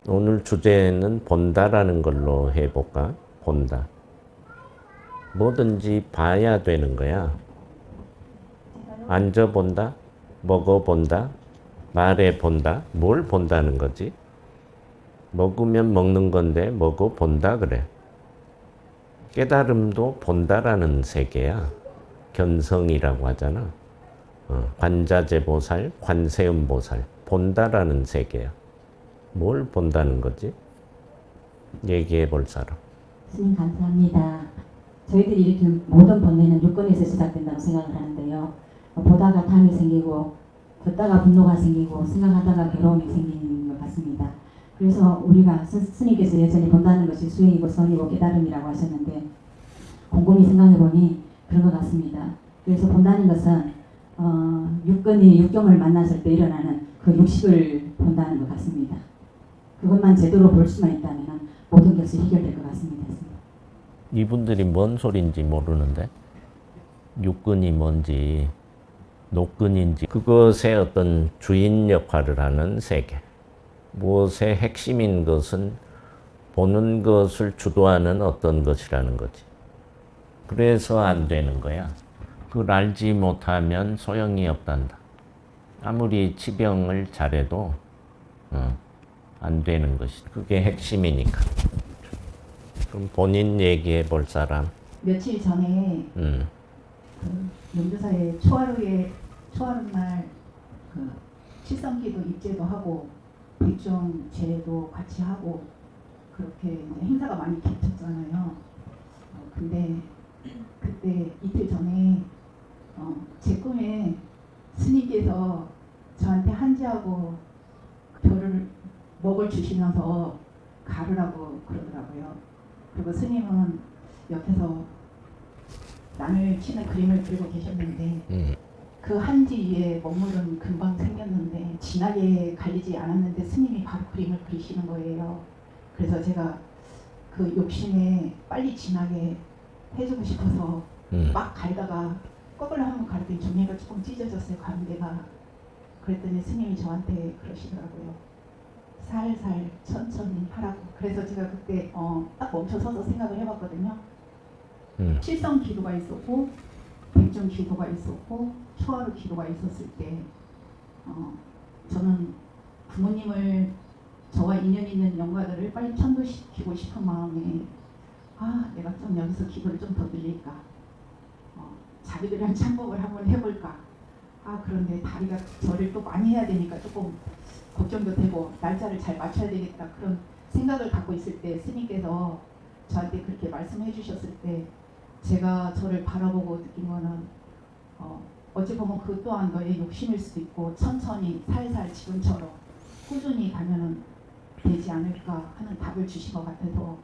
오늘 주제는 본다라는 걸로 해볼까? 본다. 뭐든지 봐야 되는 거야. 앉아본다, 먹어본다, 말해본다. 뭘 본다는 거지? 먹으면 먹는 건데 먹어본다 그래. 깨달음도 본다라는 세계야. 견성이라고 하잖아. 관자재보살, 관세음보살. 본다라는 세계야. 뭘 본다는 거지? 얘기해 볼 사람. 스님 감사합니다. 저희들이 이렇게 모든 번뇌는 육根에서 시작된다고 생각을 하는데요. 보다가 탐이 생기고 듣다가 분노가 생기고 생각하다가 괴로움이 생기는 것 같습니다. 그래서 우리가 스님께서 여전히 본다는 것이 수행이고 선이고 깨달음이라고 하셨는데 곰곰이 생각해보니 그런 것 같습니다. 그래서 본다는 것은 육根이 육경을 만났을 때 일어나는 그 육식을 본다는 것 같습니다. 그것만 제대로 볼 수만 있다면 모든 것이 해결될 것 같습니다. 이분들이 뭔 소린지 모르는데 육근이 뭔지 녹근인지 그것의 어떤 주인 역할을 하는 세계. 무엇의 핵심인 것은 보는 것을 주도하는 어떤 것이라는 거지. 그래서 안 되는 거야. 그걸 알지 못하면 소용이 없단다. 아무리 치병을 잘해도 안 되는 것이. 그게 핵심이니까. 그럼 본인 얘기해 볼 사람. 며칠 전에 그 명주사의 초하루날 그 칠성기도 입제도 하고 백중제도 같이 하고 그렇게 이제 행사가 많이 겹쳤잖아요. 근데 그때 이틀 전에 제 꿈에 스님께서 저한테 한지하고 별을 먹을 주시면서 가르라고 그러더라고요. 그리고 스님은 옆에서 난을 치는 그림을 그리고 계셨는데 그 한지 위에 먹물은 금방 생겼는데 진하게 갈리지 않았는데 스님이 바로 그림을 그리시는 거예요. 그래서 제가 그 욕심에 빨리 진하게 해주고 싶어서 막 갈다가 거꾸로 한번 갈더니 종이가 조금 찢어졌어요. 가운데가. 그랬더니 스님이 저한테 그러시더라고요. 살살 천천히 하라고. 그래서 제가 그때 딱 멈춰서서 생각을 해봤거든요. 칠성 기도가 있었고 백중 기도가 있었고 초하루 기도가 있었을 때 저는 부모님을 저와 인연 있는 영가들을 빨리 천도시키고 싶은 마음에 내가 좀 여기서 기도를 좀 더 늘릴까, 자기들이랑 참법을 한번 해볼까. 그런데 다리가 절을 또 많이 해야 되니까 조금 걱정도 되고 날짜를 잘 맞춰야 되겠다 그런 생각을 갖고 있을 때 스님께서 저한테 그렇게 말씀해 주셨을 때 제가 저를 바라보고 느낀 거는 어찌 보면 그 또한 너의 욕심일 수도 있고 천천히 살살 지금처럼 꾸준히 가면은 되지 않을까 하는 답을 주신 것 같아서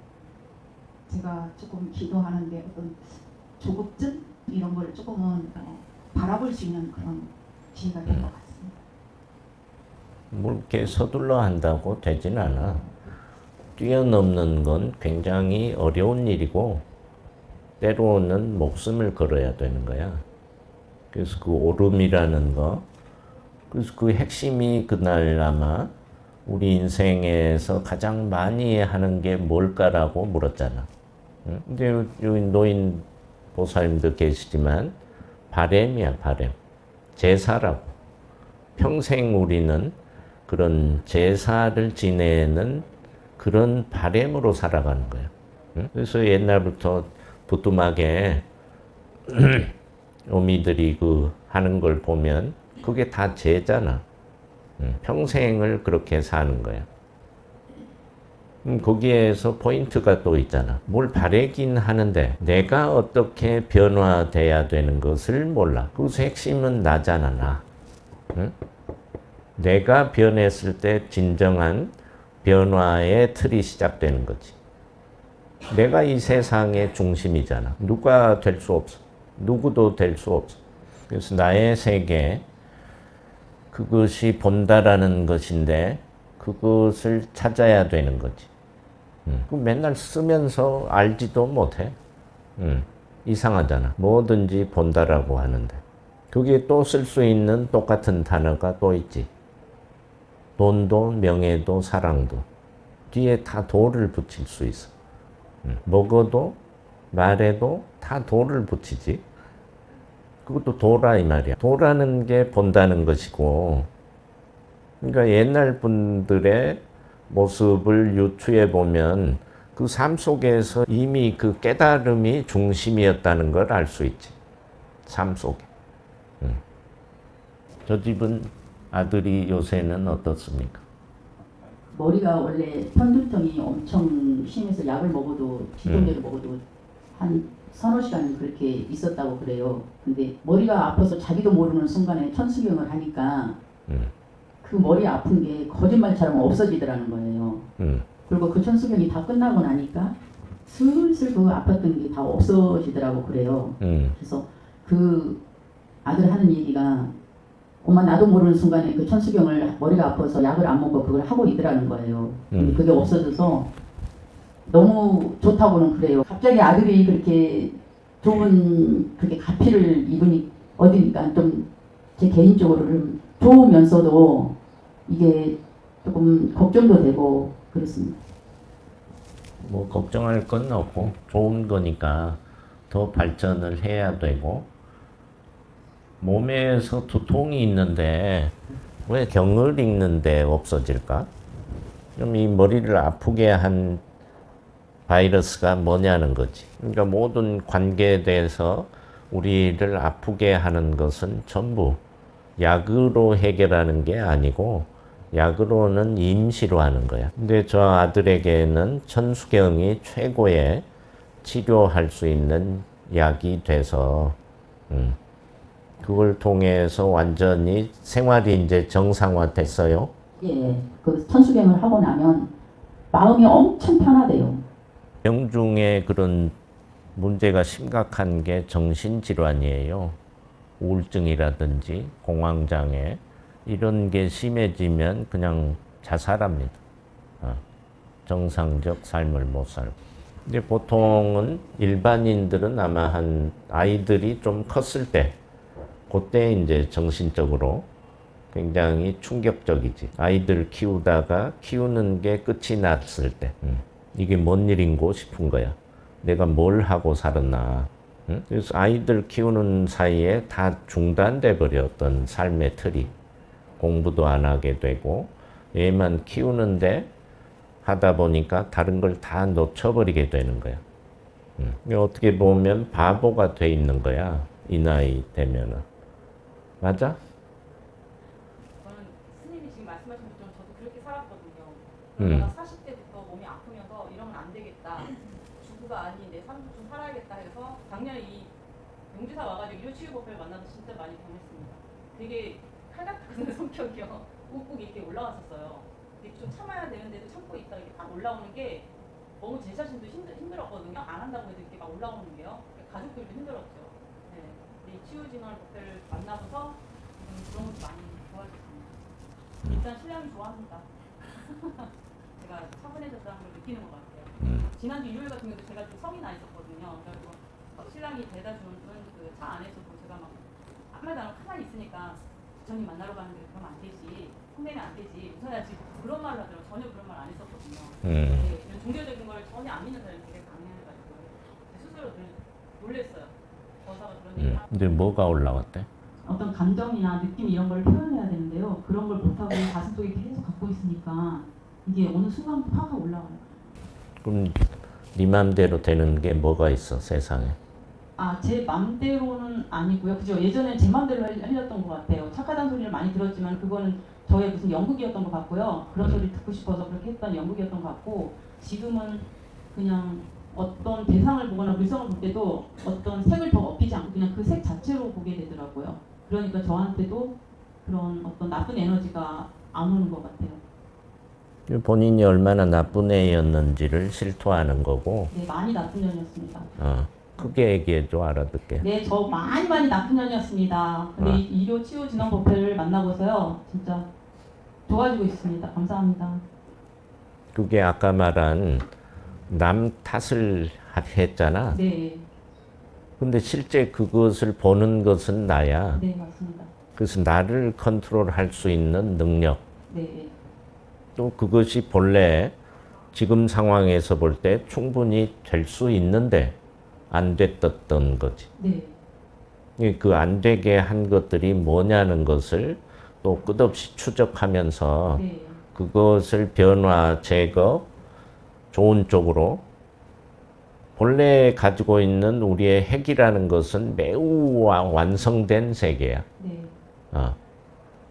제가 조금 기도하는데 어떤 조급증 이런 걸 조금은 바라볼 수 있는 그런 기회가 된 것 같습니다. 뭐 이렇게 서둘러 한다고 되진 않아. 뛰어넘는 건 굉장히 어려운 일이고 때로는 목숨을 걸어야 되는 거야. 그래서 그 오름이라는 거, 그래서 그 핵심이 그날 아마 우리 인생에서 가장 많이 하는 게 뭘까라고 물었잖아. 근데 여기 노인 보살님도 계시지만 바램이야, 바램. 제사라고. 평생 우리는 그런 제사를 지내는 그런 바램으로 살아가는 거예요. 그래서 옛날부터 부뚜막에 어미들이 그 하는 걸 보면 그게 다 제잖아. 평생을 그렇게 사는 거야. 거기에서 포인트가 또 있잖아. 뭘 바라긴 하는데 내가 어떻게 변화돼야 되는 것을 몰라. 그래서 핵심은 나잖아, 나. 내가 변했을 때 진정한 변화의 틀이 시작되는 거지. 내가 이 세상의 중심이잖아. 누가 될 수 없어. 누구도 될 수 없어. 그래서 나의 세계, 그것이 본다라는 것인데 그것을 찾아야 되는 거지. 맨날 쓰면서 알지도 못해. 이상하잖아. 뭐든지 본다라고 하는데. 그게 또 쓸 수 있는 똑같은 단어가 또 있지. 돈도, 명예도, 사랑도. 뒤에 다 도를 붙일 수 있어. 먹어도 말해도 다 도를 붙이지. 그것도 도라 이 말이야. 도라는 게 본다는 것이고, 그러니까 옛날 분들의 모습을 유추해 보면 그 삶 속에서 이미 그 깨달음이 중심이었다는 걸 알 수 있지. 삶 속에. 저 집은 아들이 요새는 어떻습니까? 머리가 원래 편두통이 엄청 심해서 약을 먹어도 지금대로 먹어도 한 서너 시간 그렇게 있었다고 그래요. 근데 머리가 아파서 자기도 모르는 순간에 천수경을 하니까 그 머리 아픈 게 거짓말처럼 없어지더라는 거예요. 그리고 그 천수경이 다 끝나고 나니까 슬슬 그 아팠던 게 다 없어지더라고 그래요. 그래서 그 아들 하는 얘기가 엄마 나도 모르는 순간에 그 천수경을 머리가 아파서 약을 안 먹고 그걸 하고 있더라는 거예요. 근데 그게 없어져서 너무 좋다고는 그래요. 갑자기 아들이 그렇게 좋은 그렇게 가피를 입으니 얻으니까 좀 제 개인적으로는 좋으면서도 이게 조금 걱정도 되고 그렇습니다. 뭐 걱정할 건 없고 좋은 거니까 더 발전을 해야 되고, 몸에서 두통이 있는데 왜 경을 읽는데 없어질까? 그럼 이 머리를 아프게 한 바이러스가 뭐냐는 거지. 그러니까 모든 관계에 대해서 우리를 아프게 하는 것은 전부 약으로 해결하는 게 아니고 약으로는 임시로 하는 거야. 근데 저 아들에게는 천수경이 최고의 치료할 수 있는 약이 돼서 그걸 통해서 완전히 생활이 이제 정상화됐어요. 예, 그 천수경을 하고 나면 마음이 엄청 편하대요. 병 중에 그런 문제가 심각한 게 정신질환이에요. 우울증이라든지 공황장애 이런 게 심해지면 그냥 자살합니다. 정상적 삶을 못 살고. 근데 보통은 일반인들은 아마 한 아이들이 좀 컸을 때 그때 이제 정신적으로 굉장히 충격적이지. 아이들 키우다가 키우는 게 끝이 났을 때 이게 뭔 일인고 싶은 거야. 내가 뭘 하고 살았나. 그래서 아이들 키우는 사이에 다 중단돼 버렸던 삶의 틀이. 공부도 안 하게 되고 얘만 키우는데 하다 보니까 다른 걸 다 놓쳐버리게 되는 거야. 어떻게 보면 바보가 돼 있는 거야. 이 나이 되면은. 맞아? 저는 스님이 지금 말씀하신 것처럼 저도 그렇게 살았거든요. 그러다가 40대부터 몸이 아프면서 이러면 안 되겠다. 주부가 아닌 내 삶도 좀 살아야겠다 해서 작년에 이 용지사 와가지고 일요치유법을 만나서 진짜 많이 변했습니다. 되게 칼같은 성격이요. 꾹꾹 이렇게 올라왔었어요. 근데 좀 참아야 되는데도 참고 있다 이렇게 딱 올라오는 게 너무 제 자신도 힘들었거든요. 안 한다고 해도 이렇게 막 올라오는 게요. 가족들도 힘들었죠. 네. 근데 이 치유진화법을 만나서 그런 것도 많이 좋아졌습니다. 일단 신랑이 좋아합니다. 제가 차분해졌다는 걸 느끼는 것 같아요. 지난주 일요일 같은 경우도 제가 좀 성이 나 있었거든요. 그래서 신랑이 대다 주는 그 차 안에서도 제가 막 아무 말도 안 하고 가만히 있으니까 부처님 만나러 가는데 그러면 안 되지. 혼내면 안 되지. 웃어야지. 그런 말을 하더라고요. 전혀 그런 말 안 했었거든요. 네, 이런 종교적인 걸 전혀 안 믿는 사람이 되게 강해가지고 스스로 놀랬어요. 거사가 그런 얘기를 하고. 근데 뭐가 올라왔대? 어떤 감정이나 느낌 이런 걸 표현해야 되는데요. 그런 걸 못하고 가슴 속에 계속 갖고 있으니까 이게 어느 순간 화가 올라와요. 그럼 네 맘대로 되는 게 뭐가 있어 세상에? 제 맘대로는 아니고요. 그죠? 예전에 제 맘대로 하렸던 것 같아요. 착하다는 소리를 많이 들었지만 그거는 저의 무슨 연극이었던 것 같고요. 그런 소리 듣고 싶어서 그렇게 했던 연극이었던 것 같고 지금은 그냥 어떤 대상을 보거나 물성을 볼 때도 어떤 색을 더 업히지 않고 그냥 그 색 자체로 보게 되더라고요. 그러니까 저한테도 그런 어떤 나쁜 에너지가 안 오는 것 같아요. 본인이 얼마나 나쁜 애였는지를 실토하는 거고. 네, 많이 나쁜 년이었습니다. 크게 얘기해줘 알아듣게. 네, 저 많이 나쁜 년이었습니다. 근데 이 일요 치유 진화 법회를 만나고서요, 진짜 좋아지고 있습니다. 감사합니다. 그게 아까 말한 남 탓을 했잖아. 네, 근데 실제 그것을 보는 것은 나야. 네, 맞습니다. 그래서 나를 컨트롤할 수 있는 능력. 네, 또 그것이 본래 지금 상황에서 볼 때 충분히 될 수 있는데 안 됐던 거지. 네. 그 안 되게 한 것들이 뭐냐는 것을 또 끝없이 추적하면서 네. 그것을 변화, 제거, 좋은 쪽으로 본래 가지고 있는 우리의 핵이라는 것은 매우 완성된 세계야. 네.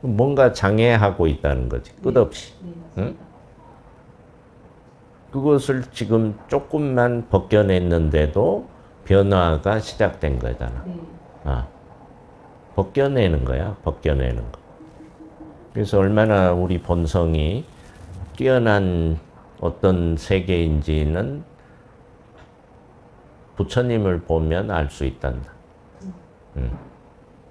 뭔가 장애하고 있다는 거지. 끝없이. 네, 맞습니다. 그것을 지금 조금만 벗겨냈는데도 변화가 시작된 거잖아. 네. 벗겨내는 거야. 벗겨내는 거. 그래서 얼마나 우리 본성이 뛰어난 어떤 세계인지는 부처님을 보면 알 수 있단다.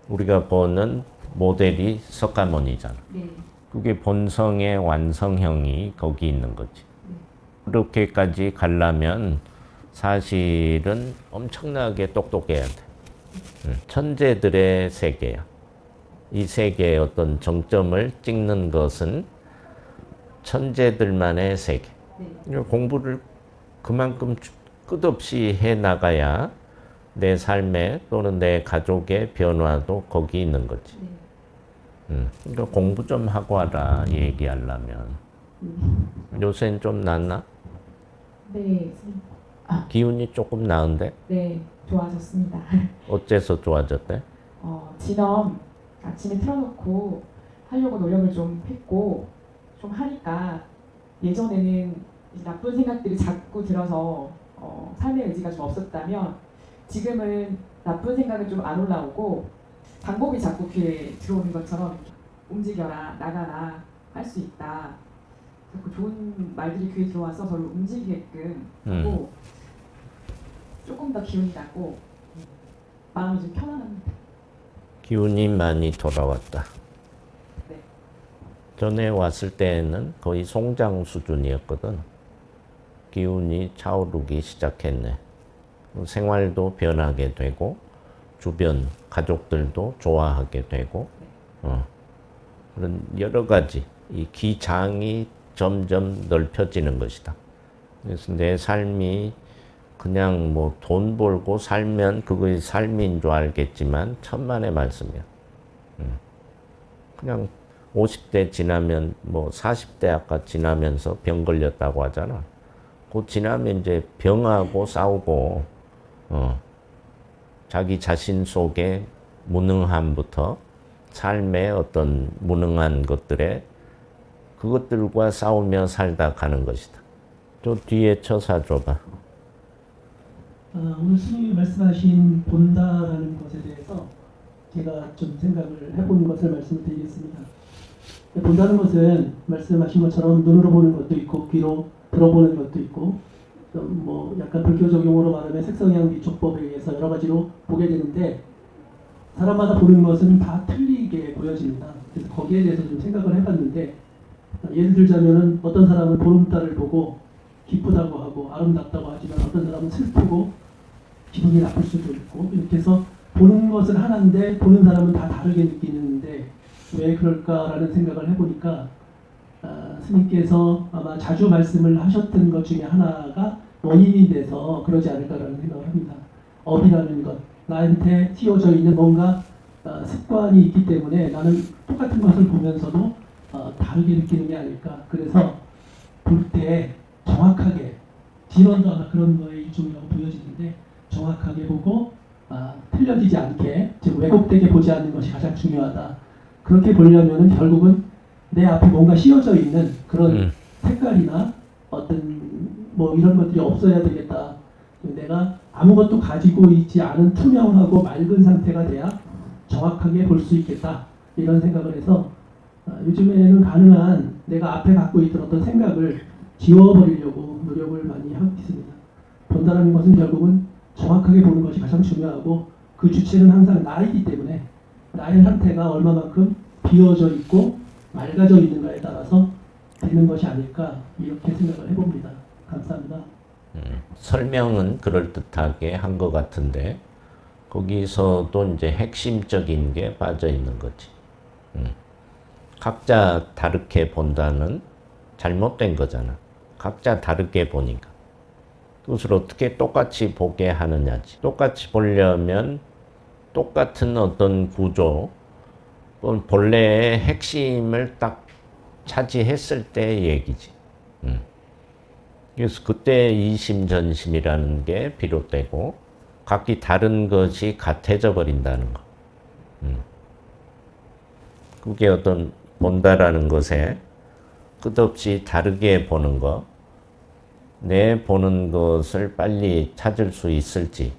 우리가 보는 모델이 석가모니잖아. 네. 그게 본성의 완성형이 거기 있는 거지. 그렇게까지 가려면 사실은 엄청나게 똑똑해야 돼. 천재들의 세계야. 이 세계의 어떤 정점을 찍는 것은 천재들만의 세계. 네. 공부를 그만큼 끝없이 해 나가야 내 삶에 또는 내 가족의 변화도 거기 있는 거지. 그러니까 공부 좀 하고 하라 얘기하려면. 요새는 좀 낫나? 네, 기운이 조금 나은데? 네, 좋아졌습니다. 어째서 좋아졌대? 진엄 아침에 틀어놓고 하려고 노력을 좀 했고 좀 하니까 예전에는 나쁜 생각들이 자꾸 들어서 삶의 의지가 좀 없었다면 지금은 나쁜 생각은 좀 안 올라오고 방법이 자꾸 귀에 들어오는 것처럼 움직여라, 나가라, 할 수 있다. 자꾸 좋은 말들이 귀에 들어와서 저를 움직이게끔 하고 조금 더 기운이 나고 마음이 좀 편안합니다. 기운이 많이 돌아왔다. 네. 전에 왔을 때는 거의 송장 수준이었거든. 기운이 차오르기 시작했네. 생활도 변하게 되고 주변 가족들도 좋아하게 되고 그런 여러 가지 이 기장이 점점 넓혀지는 것이다. 그래서 내 삶이 그냥 뭐 돈 벌고 살면 그것이 삶인 줄 알겠지만 천만의 말씀이야. 그냥 50대 지나면 뭐 40대 아까 지나면서 병 걸렸다고 하잖아. 곧 지나면 이제 병하고 싸우고 자기 자신 속의 무능함부터 삶의 어떤 무능한 것들에 그것들과 싸우며 살다 가는 것이다. 저 뒤에 처사 줘봐. 오늘 스님이 말씀하신 본다라는 것에 대해서 제가 좀 생각을 해본 것을 말씀을 드리겠습니다. 본다는 것은 말씀하신 것처럼 눈으로 보는 것도 있고 귀로 들어보는 것도 있고 좀 뭐 약간 불교적 용어로 말하면 색성향비촉법에 의해서 여러 가지로 보게 되는데 사람마다 보는 것은 다 틀리게 보여집니다. 그래서 거기에 대해서 좀 생각을 해봤는데 예를 들자면은 어떤 사람은 보름달을 보고 기쁘다고 하고 아름답다고 하지만 어떤 사람은 슬프고 기분이 나쁠 수도 있고 이렇게 해서 보는 것은 하나인데 보는 사람은 다 다르게 느끼는데 왜 그럴까라는 생각을 해보니까 스님께서 아마 자주 말씀을 하셨던 것 중에 하나가 원인이 돼서 그러지 않을까라는 생각을 합니다. 업이라는 것, 나한테 씌워져 있는 뭔가 습관이 있기 때문에 나는 똑같은 것을 보면서도 다르게 느끼는 게 아닐까. 그래서 볼 때 정확하게 진원도 아마 그런 거의 일종이라고 보여지는데 정확하게 보고 틀려지지 않게 즉 왜곡되게 보지 않는 것이 가장 중요하다. 그렇게 보려면은 결국은 내 앞에 뭔가 씌워져 있는 그런 색깔이나 어떤 뭐 이런 것들이 없어야 되겠다. 내가 아무것도 가지고 있지 않은 투명하고 맑은 상태가 돼야 정확하게 볼 수 있겠다. 이런 생각을 해서 요즘에는 가능한 내가 앞에 갖고 있던 어떤 생각을 지워버리려고 노력을 많이 하고 있습니다. 본다라는 것은 결국은 정확하게 보는 것이 가장 중요하고 그 주체는 항상 나이기 때문에 나의 상태가 얼마만큼 비워져 있고 맑아져 있는가에 따라서 되는 것이 아닐까 이렇게 생각을 해봅니다. 감사합니다. 설명은 그럴듯하게 한 것 같은데 거기서도 이제 핵심적인 게 빠져 있는 거지. 각자 다르게 본다는 잘못된 거잖아. 각자 다르게 보니까. 그것을 어떻게 똑같이 보게 하느냐지. 똑같이 보려면 똑같은 어떤 구조, 본래의 핵심을 딱 차지했을 때의 얘기지. 그래서 그때 이심전심이라는 게 비롯되고 각기 다른 것이 같아져 버린다는 거. 그게 어떤 본다라는 것에 끝없이 다르게 보는 거, 내 보는 것을 빨리 찾을 수 있을지.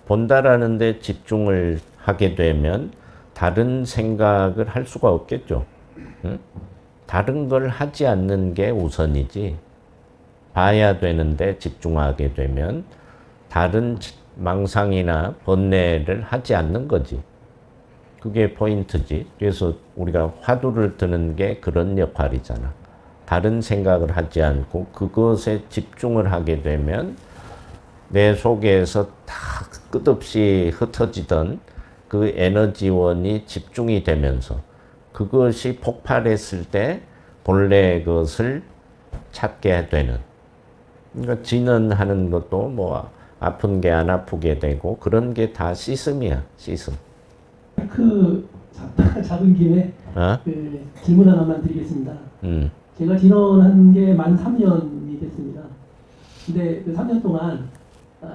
본다라는 데 집중을 하게 되면 다른 생각을 할 수가 없겠죠. 다른 걸 하지 않는 게 우선이지. 봐야 되는데 집중하게 되면 다른 망상이나 번뇌를 하지 않는 거지. 그게 포인트지. 그래서 우리가 화두를 드는 게 그런 역할이잖아. 다른 생각을 하지 않고 그것에 집중을 하게 되면 내 속에서 다 끝없이 흩어지던 그 에너지원이 집중이 되면서 그것이 폭발했을 때 본래 것을 찾게 되는. 그러니까 진언하는 것도 뭐 아픈 게 안 아프게 되고 그런 게 다 시스미야, 시스템. 잡은 김에 어? 질문 하나만 드리겠습니다. 음. 제가 진언한 게 만 3년이 됐습니다. 근데 그 3년 동안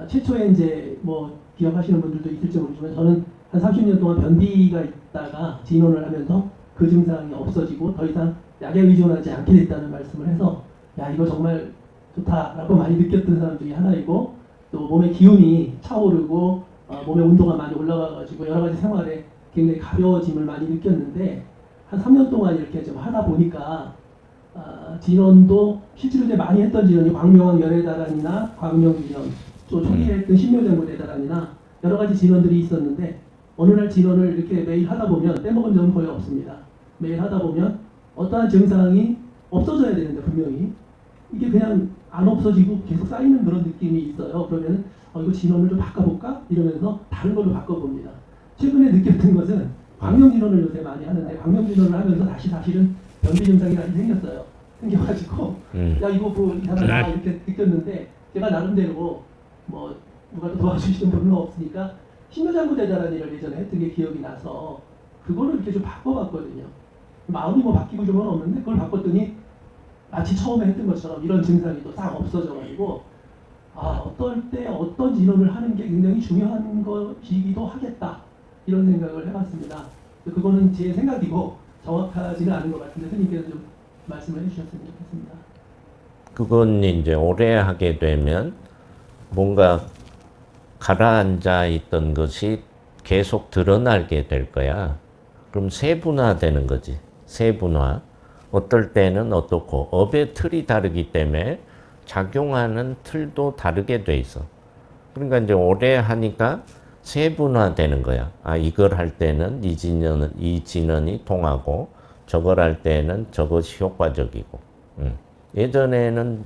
최초에 이제 뭐 기억하시는 분들도 있을지 모르지만 저는 한 30년 동안 변비가 있다가 진언을 하면서 그 증상이 없어지고 더 이상 약에 의존하지 않게 됐다는 말씀을 해서 야 이거 정말 좋다라고 많이 느꼈던 사람 중에 하나이고 또 몸의 기운이 차오르고 몸의 온도가 많이 올라가가지고 여러 가지 생활에 굉장히 가벼워짐을 많이 느꼈는데 한 3년 동안 이렇게 좀 하다 보니까 진언도 실제로 이제 많이 했던 진언이 광명왕 열애다란이나 광명진언 또 초기에 했던 신묘장구대다란이나 여러 가지 진언들이 있었는데 어느 날 진언을 이렇게 매일 하다 보면 빼먹은 점은 거의 없습니다. 매일 하다 보면 어떠한 증상이 없어져야 되는데 분명히 이게 그냥 안 없어지고 계속 쌓이는 그런 느낌이 있어요. 그러면 이거 진언을 좀 바꿔볼까? 이러면서 다른 걸로 바꿔봅니다. 최근에 느꼈던 것은 광명진언을 요새 많이 하는데 광명진언을 하면서 다시 사실은 변비 증상이 다시 생겼어요. 생겨가지고 야 이거 뭐 이상하다 이렇게 느꼈는데 제가 나름대로 뭐 누가 또 도와주시는 분은 없으니까 신묘장구대자라는 예전에 했던 게 기억이 나서 그거를 이렇게 좀 바꿔봤거든요. 마음이 뭐 바뀌고 좀 없는데 그걸 바꿨더니 마치 처음에 했던 것처럼 이런 증상이 또 싹 없어져가지고 어떨 때 어떤 진언을 하는 게 굉장히 중요한 것이기도 하겠다 이런 생각을 해봤습니다. 그거는 제 생각이고 정확하지는 않은 것 같은데 스님께서 좀 말씀을 해주셨으면 좋겠습니다. 그건 이제 오래 하게 되면 뭔가 가라앉아 있던 것이 계속 드러나게 될 거야. 그럼 세분화되는 거지. 세분화. 어떨 때는 어떻고 업의 틀이 다르기 때문에 작용하는 틀도 다르게 돼 있어. 그러니까 이제 오래 하니까 세분화되는 거야. 이걸 할 때는 이 진언이 통하고 저걸 할 때는 저것이 효과적이고. 예전에는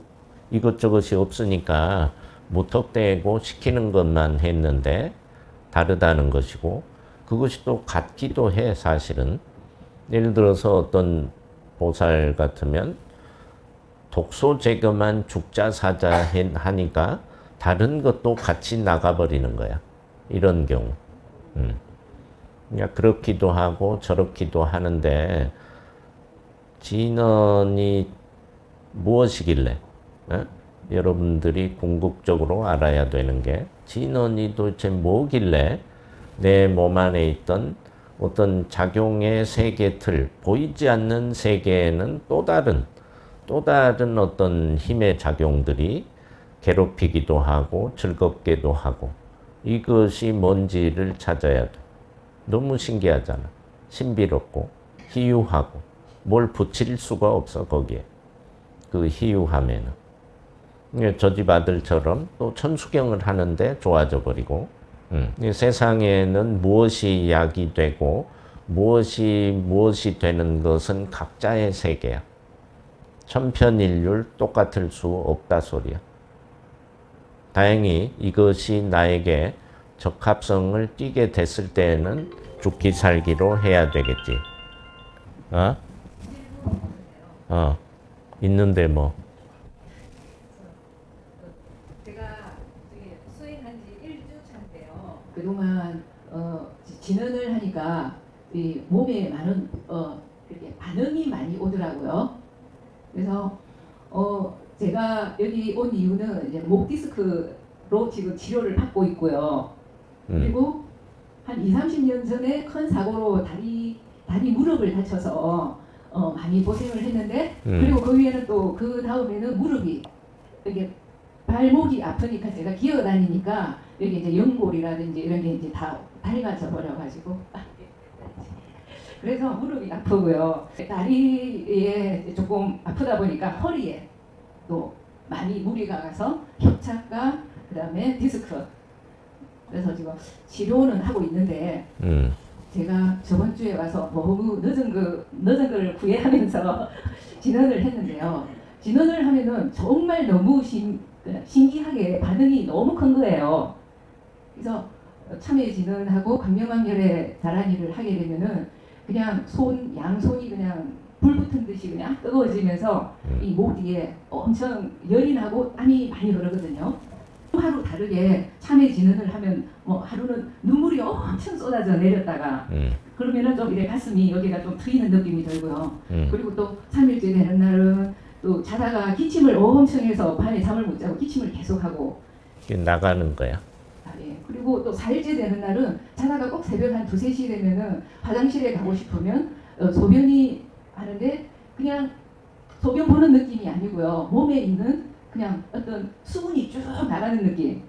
이것저것이 없으니까 무턱대고 시키는 것만 했는데 다르다는 것이고 그것이 또 같기도 해 사실은. 예를 들어서 어떤 보살 같으면 독소 제거만 죽자 사자 하니까 다른 것도 같이 나가버리는 거야. 이런 경우. 그러니까 그렇기도 하고 저렇기도 하는데 진언이 무엇이길래 여러분들이 궁극적으로 알아야 되는 게 진언이 도대체 뭐길래 내 몸 안에 있던 어떤 작용의 세계 틀, 보이지 않는 세계에는 또 다른 어떤 힘의 작용들이 괴롭히기도 하고 즐겁게도 하고 이것이 뭔지를 찾아야 돼. 너무 신기하잖아. 신비롭고 희유하고 뭘 붙일 수가 없어 거기에. 그 희유함에는. 저 집 아들처럼 또 천수경을 하는데 좋아져 버리고 세상에는 무엇이 약이 되고 무엇이 되는 것은 각자의 세계야. 천편일률 똑같을 수 없다 소리야. 다행히 이것이 나에게 적합성을 띠게 됐을 때에는 죽기 살기로 해야 되겠지. 있는데 뭐. 진언을 하니까 이 몸에 많은 이렇게 반응이 많이 오더라고요. 그래서 제가 여기 온 이유는 이제 목 디스크로 지금 치료를 받고 있고요. 그리고 한 20-30년 전에 큰 사고로 다리 무릎을 다쳐서 많이 고생을 했는데 그리고 그 위에는 또 그 다음에는 무릎이 이게 발목이 아프니까 제가 기어 다니니까 여기 이제 연골이라든지 이런 게 이제 다 닳아져 버려가지고 그래서 무릎이 아프고요. 다리에 조금 아프다 보니까 허리에 또 많이 무리가 가서 협착과 그다음에 디스크. 그래서 지금 치료는 하고 있는데 제가 저번 주에 와서 너무 늦은 걸 구애하면서 진언을 했는데요. 진언을 하면은 정말 너무 신기하게 반응이 너무 큰 거예요. 그래서 참외 진언하고 강명암열의 다란이를 하게 되면은 그냥 양손이 그냥 불 붙은 듯이 그냥 뜨거워지면서 이 목 뒤에 엄청 열이 나고 땀이 많이 흐르거든요. 하루 다르게 참외 진언을 하면 뭐 하루는 눈물이 엄청 쏟아져 내렸다가 그러면은 좀 이래 가슴이 여기가 좀 트이는 느낌이 들고요. 그리고 또 3일째 되는 날은 또 자다가 기침을 엄청 해서 밤에 잠을 못 자고 기침을 계속하고 나가는 거야. 예. 그리고 또 4일째 되는 날은 자다가 꼭 새벽 한 2-3시 되면은 화장실에 가고 싶으면 소변이 하는데 그냥 소변 보는 느낌이 아니고요. 몸에 있는 그냥 어떤 수분이 쭉 나가는 느낌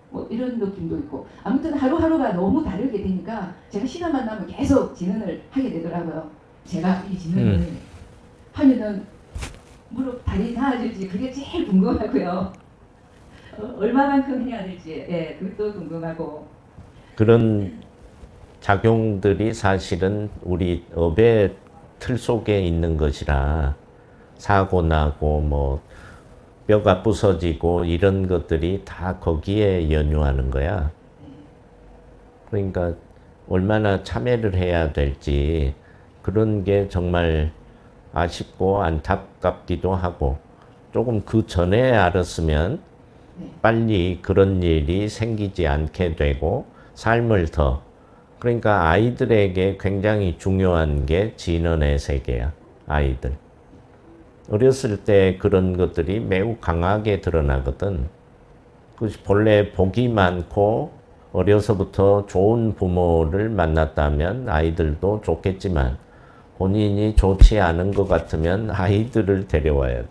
뭐 이런 느낌도 있고 아무튼 하루하루가 너무 다르게 되니까 제가 시간만 나면 계속 진언을 하게 되더라고요. 제가 이 진언을 하면은 무릎 다리 나아질지 그게 제일 궁금하고요. 얼마만큼 해야 될지 그것도 궁금하고 그런 작용들이 사실은 우리 업의 틀 속에 있는 것이라 사고 나고 뭐 뼈가 부서지고 이런 것들이 다 거기에 연유하는 거야. 그러니까 얼마나 참여를 해야 될지 그런 게 정말 아쉽고 안타깝기도 하고 조금 그 전에 알았으면 빨리 그런 일이 생기지 않게 되고 삶을 더 그러니까 아이들에게 굉장히 중요한 게 진언의 세계야. 아이들. 어렸을 때 그런 것들이 매우 강하게 드러나거든. 그것이 본래 복이 많고 어려서부터 좋은 부모를 만났다면 아이들도 좋겠지만 본인이 좋지 않은 것 같으면 아이들을 데려와야 돼.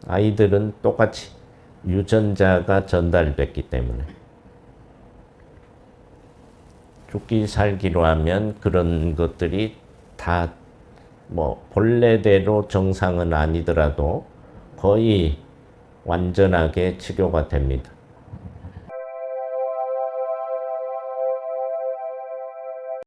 아이들은 똑같이 유전자가 전달됐기 때문에. 죽기 살기로 하면 그런 것들이 다 뭐 본래대로 정상은 아니더라도 거의 완전하게 치료가 됩니다.